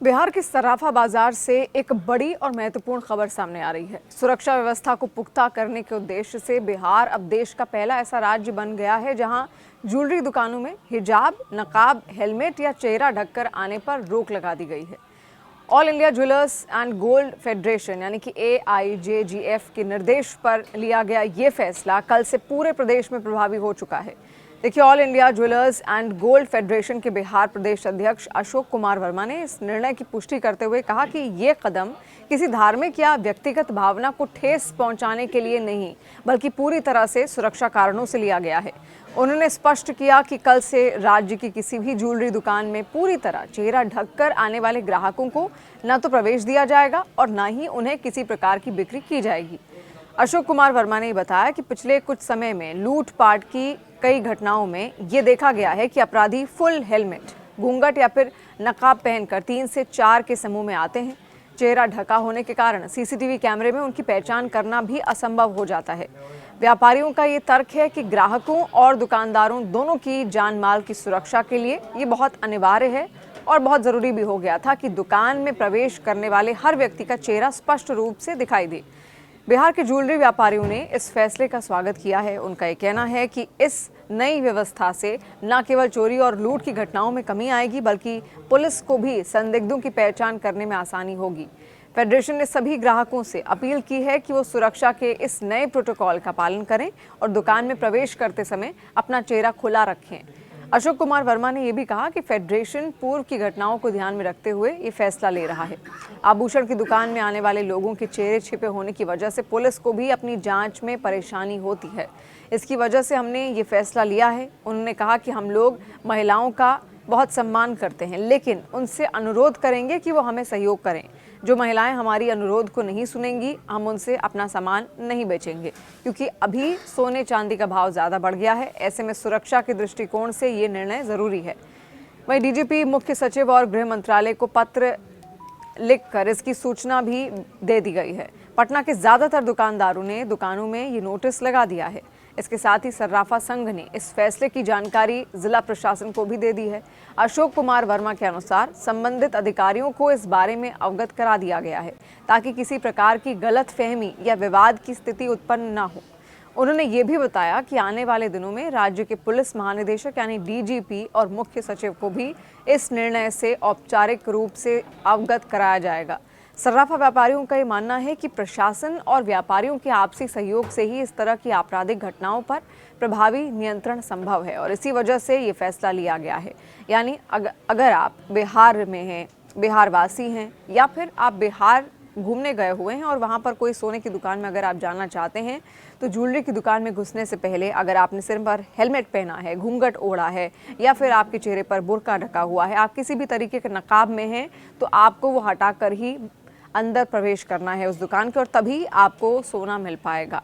बिहार के सराफा बाजार से एक बड़ी और महत्वपूर्ण खबर सामने आ रही है। सुरक्षा व्यवस्था को पुख्ता करने के उद्देश्य से बिहार अब देश का पहला ऐसा राज्य बन गया है जहां ज्वेलरी दुकानों में हिजाब, नकाब, हेलमेट या चेहरा ढककर आने पर रोक लगा दी गई है। All India jewellers and gold federation यानी कि AIJGF के निर्देश पर लिया गया ये फैसला कल से पूरे प्रदेश में प्रभावी हो चुका है। देखिए, all India jewellers and gold federation के बिहार प्रदेश अध्यक्ष अशोक कुमार वर्मा ने इस निर्णय की पुष्टि करते हुए कहा कि ये कदम किसी धार्मिक या व्यक्तिगत भावना को ठेस पहुंचाने के लिए नहीं, बल्कि पूरी तरह से सुरक्षा कारणों से लिया गया है। उन्होंने स्पष्ट किया कि कल से राज्य की किसी भी ज्वेलरी दुकान में पूरी तरह चेहरा ढककर आने वाले ग्राहकों को न तो प्रवेश दिया जाएगा और न ही उन्हें किसी प्रकार की बिक्री की जाएगी। अशोक कुमार वर्मा ने बताया कि पिछले कुछ समय में लूटपाट की कई घटनाओं में ये देखा गया है कि अपराधी फुल हेलमेट, घूंघट या फिर नकाब पहनकर 3 से 4 के समूह में आते हैं। चेहरा ढका होने के कारण CCTV कैमरे में उनकी पहचान करना भी असंभव हो जाता है। व्यापारियों का ये तर्क है कि ग्राहकों और दुकानदारों दोनों की जान माल की सुरक्षा के लिए ये बहुत अनिवार्य है और बहुत ज़रूरी भी हो गया था कि दुकान में प्रवेश करने वाले हर व्यक्ति का चेहरा स्पष्ट रूप से दिखाई दे। बिहार के ज्वेलरी व्यापारियों ने इस फैसले का स्वागत किया है। उनका ये कहना है कि इस नई व्यवस्था से न केवल चोरी और लूट की घटनाओं में कमी आएगी, बल्कि पुलिस को भी संदिग्धों की पहचान करने में आसानी होगी। फेडरेशन ने सभी ग्राहकों से अपील की है कि वो सुरक्षा के इस नए प्रोटोकॉल का पालन करें और दुकान में प्रवेश करते समय अपना चेहरा खुला रखें। अशोक कुमार वर्मा ने यह भी कहा कि फेडरेशन पूर्व की घटनाओं को ध्यान में रखते हुए ये फैसला ले रहा है। आभूषण की दुकान में आने वाले लोगों के चेहरे छिपे होने की वजह से पुलिस को भी अपनी जांच में परेशानी होती है। इसकी वजह से हमने ये फैसला लिया है। उन्होंने कहा कि हम लोग महिलाओं का बहुत सम्मान करते हैं, लेकिन उनसे अनुरोध करेंगे कि वो हमें सहयोग करें। जो महिलाएं हमारी अनुरोध को नहीं सुनेंगी, हम उनसे अपना सामान नहीं बेचेंगे, क्योंकि अभी सोने चांदी का भाव ज़्यादा बढ़ गया है। ऐसे में सुरक्षा के दृष्टिकोण से ये निर्णय ज़रूरी है। वहीं DGP, मुख्य सचिव और गृह मंत्रालय को पत्र लिखकर इसकी सूचना भी दे दी गई है। पटना के ज़्यादातर दुकानदारों ने दुकानों में ये नोटिस लगा दिया है। इसके साथ ही सर्राफा संघ ने इस फैसले की जानकारी जिला प्रशासन को भी दे दी है। अशोक कुमार वर्मा के अनुसार संबंधित अधिकारियों को इस बारे में अवगत करा दिया गया है, ताकि किसी प्रकार की गलतफहमी या विवाद की स्थिति उत्पन्न न हो। उन्होंने ये भी बताया कि आने वाले दिनों में राज्य के पुलिस महानिदेशक यानी DGP और मुख्य सचिव को भी इस निर्णय से औपचारिक रूप से अवगत कराया जाएगा। सर्राफा व्यापारियों का ये मानना है कि प्रशासन और व्यापारियों के आपसी सहयोग से ही इस तरह की आपराधिक घटनाओं पर प्रभावी नियंत्रण संभव है और इसी वजह से ये फैसला लिया गया है। यानी अगर आप बिहार में हैं, बिहार वासी हैं, या फिर आप बिहार घूमने गए हुए हैं और वहाँ पर कोई सोने की दुकान में अगर आप जाना चाहते हैं, तो ज्वेलरी की दुकान में घुसने से पहले अगर आपने सिर पर हेलमेट पहना है, घूंघट ओढ़ा है, या फिर आपके चेहरे पर बुर्का ढका हुआ है, आप किसी भी तरीके के नकाब में हैं, तो आपको वो हटाकर ही अंदर प्रवेश करना है उस दुकान के, और तभी आपको सोना मिल पाएगा।